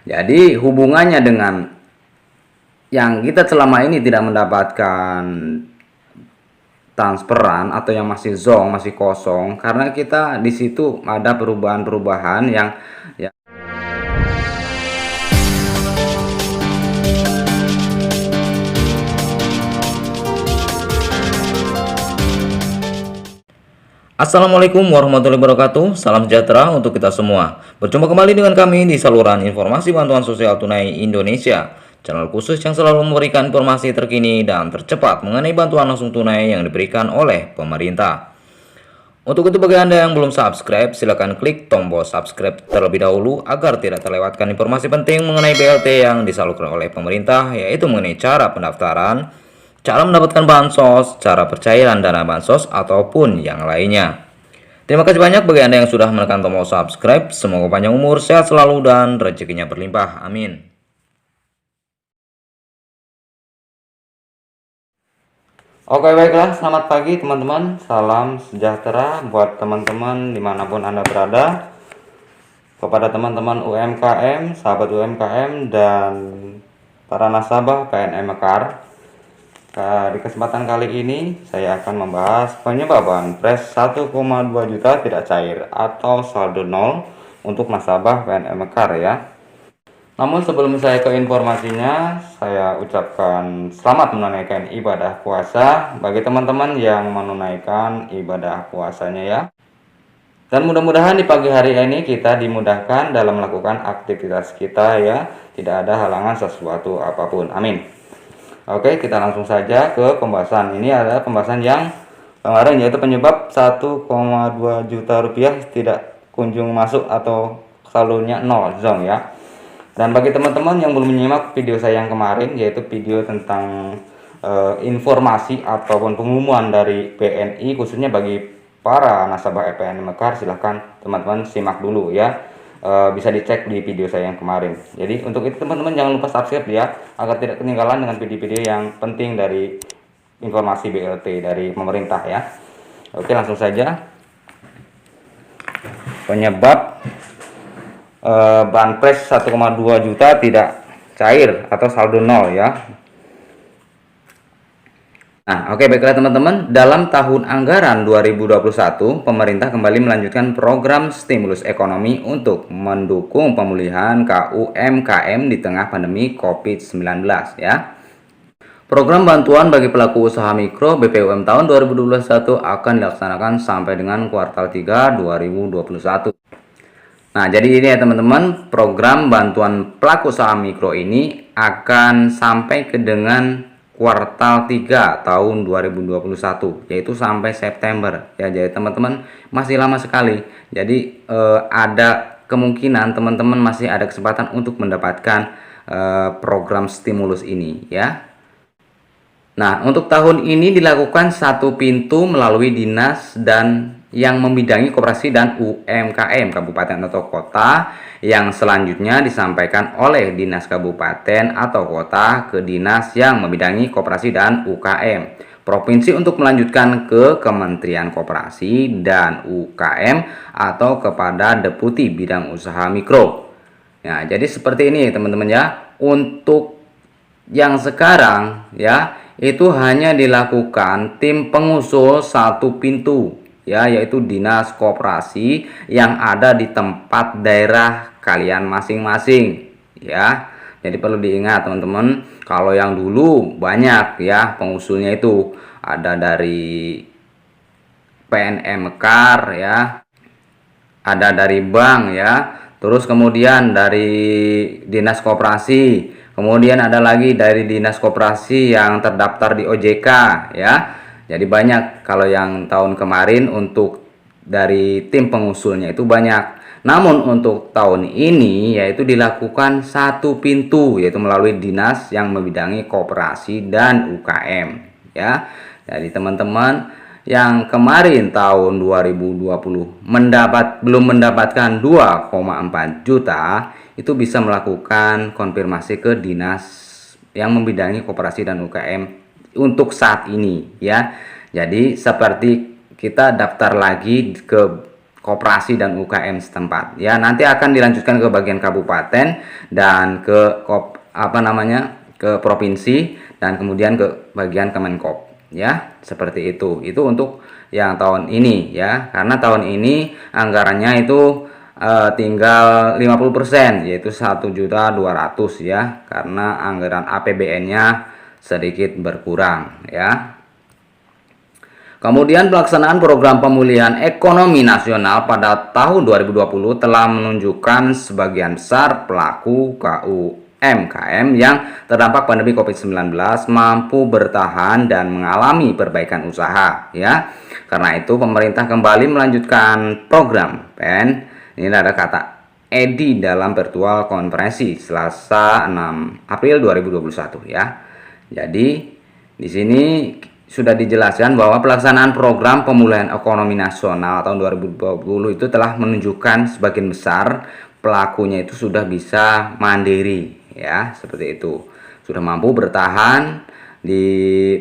Jadi hubungannya dengan yang kita selama ini tidak mendapatkan transferan atau yang masih zong, masih kosong, karena kita di situ ada perubahan-perubahan yang ya. Assalamualaikum warahmatullahi wabarakatuh. Salam sejahtera untuk kita semua. Berjumpa kembali dengan kami di saluran informasi bantuan sosial tunai Indonesia, channel khusus yang selalu memberikan informasi terkini dan tercepat mengenai bantuan langsung tunai yang diberikan oleh pemerintah. Untuk itu bagi Anda yang belum subscribe, silakan klik tombol subscribe terlebih dahulu agar tidak terlewatkan informasi penting mengenai BLT yang disalurkan oleh pemerintah, yaitu mengenai cara pendaftaran, cara mendapatkan bansos, cara pencairan dana bansos, ataupun yang lainnya. Terima kasih banyak bagi Anda yang sudah menekan tombol subscribe. Semoga panjang umur, sehat selalu, dan rezekinya berlimpah. Amin. Oke, baiklah, selamat pagi teman-teman. Salam sejahtera buat teman-teman dimanapun Anda berada. Kepada teman-teman UMKM, sahabat UMKM, dan para nasabah PNM Mekar. Di kesempatan kali ini saya akan membahas penyebaban Pres 1,2 juta tidak cair atau saldo nol untuk nasabah PNM Mekar ya. Namun sebelum saya ke informasinya, saya ucapkan selamat menunaikan ibadah puasa bagi teman-teman yang menunaikan ibadah puasanya ya. Dan mudah-mudahan di pagi hari ini kita dimudahkan dalam melakukan aktivitas kita ya, tidak ada halangan sesuatu apapun. Amin. Oke, kita langsung saja ke pembahasan. Ini adalah pembahasan yang kemarin, yaitu penyebab 1,2 juta rupiah tidak kunjung masuk atau saldonya nol zong ya. Dan bagi teman-teman yang belum menyimak video saya yang kemarin, yaitu video tentang informasi ataupun pengumuman dari BNI khususnya bagi para nasabah PNM Mekar, silahkan teman-teman simak dulu ya. Bisa dicek di video saya yang kemarin. Jadi untuk itu teman-teman jangan lupa subscribe ya, agar tidak ketinggalan dengan video-video yang penting dari informasi BLT dari pemerintah ya. Oke, langsung saja. Penyebab Banpres 1,2 juta tidak cair atau saldo nol ya. Nah, oke, baiklah teman-teman, dalam tahun anggaran 2021, pemerintah kembali melanjutkan program stimulus ekonomi untuk mendukung pemulihan UMKM di tengah pandemi COVID-19 ya. Program bantuan bagi pelaku usaha mikro BPUM tahun 2021 akan dilaksanakan sampai dengan kuartal 3 2021. Nah, jadi ini ya teman-teman, program bantuan pelaku usaha mikro ini akan sampai ke dengan kuartal 3 tahun 2021, yaitu sampai September ya. Jadi teman-teman masih lama sekali. Jadi ada kemungkinan teman-teman masih ada kesempatan untuk mendapatkan program stimulus ini ya. Nah, untuk tahun ini dilakukan satu pintu melalui dinas dan yang membidangi koperasi dan UMKM kabupaten atau kota, yang selanjutnya disampaikan oleh dinas kabupaten atau kota ke dinas yang membidangi koperasi dan UKM provinsi untuk melanjutkan ke Kementerian Koperasi dan UKM atau kepada Deputi Bidang Usaha Mikro. Nah, jadi seperti ini teman-teman ya. Untuk yang sekarang ya, itu hanya dilakukan tim pengusul satu pintu ya, yaitu dinas koperasi yang ada di tempat daerah kalian masing-masing ya. Jadi perlu diingat teman-teman, kalau yang dulu banyak ya pengusulnya, itu ada dari PNM Mekar ya, ada dari bank ya, terus kemudian dari dinas koperasi, kemudian ada lagi dari dinas koperasi yang terdaftar di OJK ya. Jadi banyak kalau yang tahun kemarin untuk dari tim pengusulnya itu banyak. Namun untuk tahun ini yaitu dilakukan satu pintu, yaitu melalui dinas yang membidangi koperasi dan UKM ya. Jadi teman-teman yang kemarin tahun 2020 belum mendapatkan 2,4 juta, itu bisa melakukan konfirmasi ke dinas yang membidangi koperasi dan UKM untuk saat ini ya. Jadi seperti kita daftar lagi ke koperasi dan UKM setempat. Ya, nanti akan dilanjutkan ke bagian kabupaten dan ke ke provinsi dan kemudian ke bagian Kemenkop. Ya, seperti itu. Itu untuk yang tahun ini ya. Karena tahun ini anggarannya itu tinggal 50%, yaitu 1.200.000 ya, karena anggaran APBN-nya sedikit berkurang ya. Kemudian pelaksanaan program pemulihan ekonomi nasional pada tahun 2020 telah menunjukkan sebagian besar pelaku UMKM yang terdampak pandemi COVID-19 mampu bertahan dan mengalami perbaikan usaha ya. Karena itu pemerintah kembali melanjutkan program PEN. Ini ada kata Edi dalam virtual konferensi Selasa 6 April 2021 ya. Jadi di sini sudah dijelaskan bahwa pelaksanaan program pemulihan ekonomi nasional tahun 2020 itu telah menunjukkan sebagian besar pelakunya itu sudah bisa mandiri ya, seperti itu. Sudah mampu bertahan di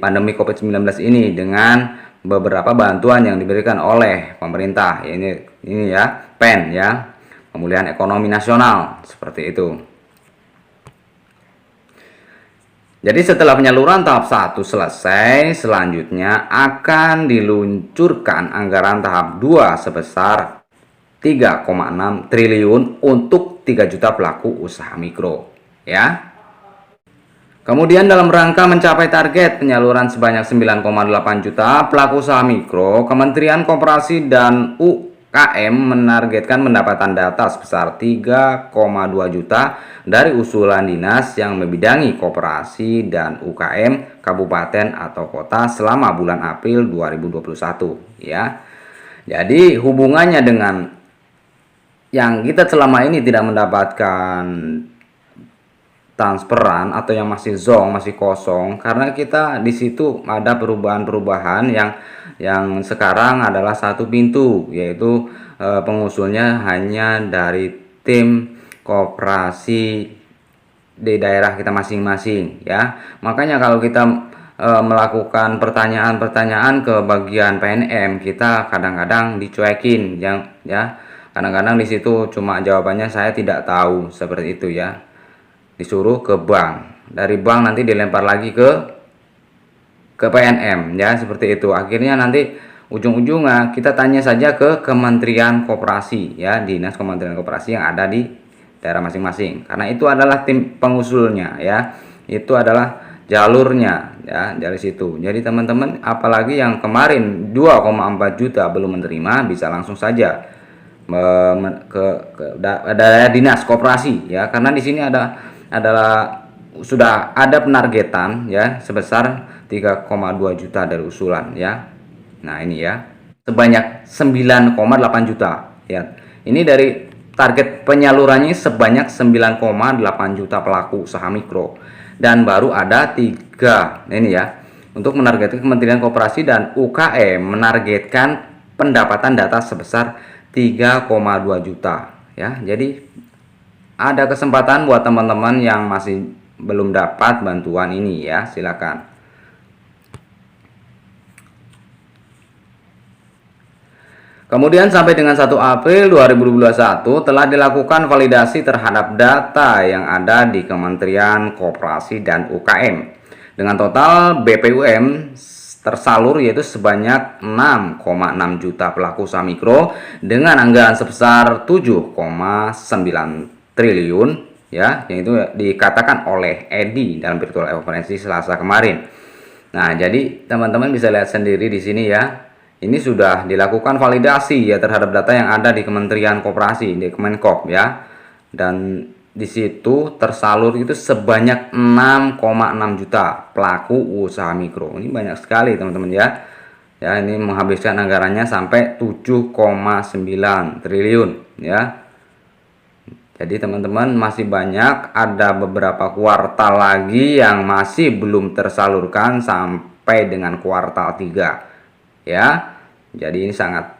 pandemi COVID-19 ini dengan beberapa bantuan yang diberikan oleh pemerintah. Ini ya, PEN ya, pemulihan ekonomi nasional, seperti itu. Jadi setelah penyaluran tahap 1 selesai, selanjutnya akan diluncurkan anggaran tahap 2 sebesar 3,6 triliun untuk 3 juta pelaku usaha mikro ya. Kemudian dalam rangka mencapai target penyaluran sebanyak 9,8 juta pelaku usaha mikro, Kementerian Koperasi dan UKM menargetkan pendapatan data sebesar 3,2 juta dari usulan dinas yang membidangi koperasi dan UKM kabupaten atau kota selama bulan April 2021 ya. Jadi hubungannya dengan yang kita selama ini tidak mendapatkan transferan atau yang masih zong, masih kosong, karena kita di situ ada perubahan-perubahan yang sekarang adalah satu pintu, yaitu pengusulnya hanya dari tim koperasi di daerah kita masing-masing ya. Makanya kalau kita melakukan pertanyaan-pertanyaan ke bagian PNM, kita kadang-kadang dicuekin ya. Kadang-kadang di situ cuma jawabannya saya tidak tahu, seperti itu ya. Disuruh ke bank, dari bank nanti dilempar lagi ke PNM ya, seperti itu. Akhirnya nanti ujung-ujungnya kita tanya saja ke Kementerian Koperasi ya, dinas Kementerian Koperasi yang ada di daerah masing-masing, karena itu adalah tim pengusulnya ya, itu adalah jalurnya ya, dari situ. Jadi teman-teman, apalagi yang kemarin 2,4 juta belum menerima, bisa langsung saja ke daerah dinas koperasi ya, karena di sini sudah ada penargetan ya sebesar 3,2 juta dari usulan ya. Nah ini ya, sebanyak 9,8 juta ya. Ini dari target penyalurannya sebanyak 9,8 juta pelaku usaha mikro, dan baru ada 3 ini ya. Untuk menargetkan Kementerian Koperasi dan UKM menargetkan pendapatan data sebesar 3,2 juta ya. Jadi ada kesempatan buat teman-teman yang masih belum dapat bantuan ini ya, silakan. Kemudian sampai dengan 1 April 2021 telah dilakukan validasi terhadap data yang ada di Kementerian Koperasi dan UKM dengan total BPUM tersalur yaitu sebanyak 6,6 juta pelaku usaha mikro dengan anggaran sebesar 7,9 triliun ya, yang itu dikatakan oleh Edi dalam virtual konferensi Selasa kemarin. Nah, jadi teman-teman bisa lihat sendiri di sini ya. Ini sudah dilakukan validasi ya terhadap data yang ada di Kementerian Koperasi, di Kemenkop ya. Dan di situ tersalur itu sebanyak 6,6 juta pelaku usaha mikro. Ini banyak sekali teman-teman ya. Ya, ini menghabiskan anggarannya sampai 7,9 triliun ya. Jadi teman-teman, masih banyak, ada beberapa kuartal lagi yang masih belum tersalurkan sampai dengan kuartal 3 ya. Jadi ini sangat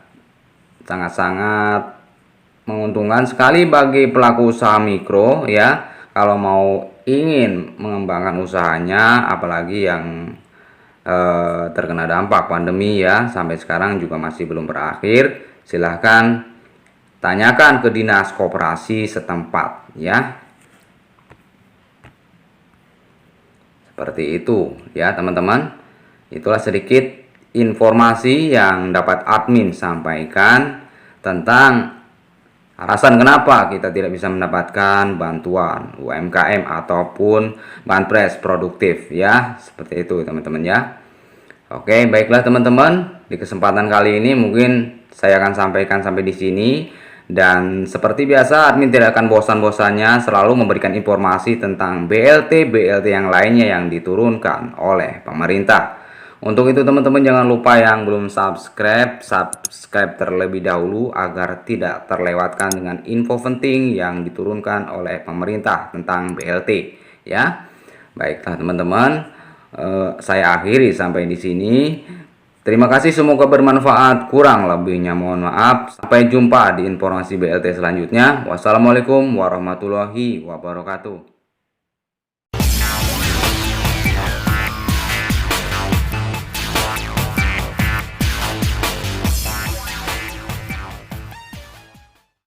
menguntungkan sekali bagi pelaku usaha mikro ya, kalau mau ingin mengembangkan usahanya, apalagi yang terkena dampak pandemi ya, sampai sekarang juga masih belum berakhir. Silahkan tanyakan ke dinas koperasi setempat ya. Seperti itu ya teman-teman. Itulah sedikit informasi yang dapat admin sampaikan tentang alasan kenapa kita tidak bisa mendapatkan bantuan UMKM ataupun banpres produktif ya. Seperti itu teman-teman ya. Oke, baiklah teman-teman. Di kesempatan kali ini mungkin saya akan sampaikan sampai di sini. Dan seperti biasa, admin tidak akan bosan-bosannya selalu memberikan informasi tentang BLT yang lainnya yang diturunkan oleh pemerintah. Untuk itu teman-teman jangan lupa yang belum subscribe terlebih dahulu agar tidak terlewatkan dengan info penting yang diturunkan oleh pemerintah tentang BLT ya. Baiklah teman-teman, saya akhiri sampai di sini. Terima kasih, semoga bermanfaat. Kurang lebihnya mohon maaf. Sampai jumpa di informasi BLT selanjutnya. Wassalamualaikum warahmatullahi wabarakatuh.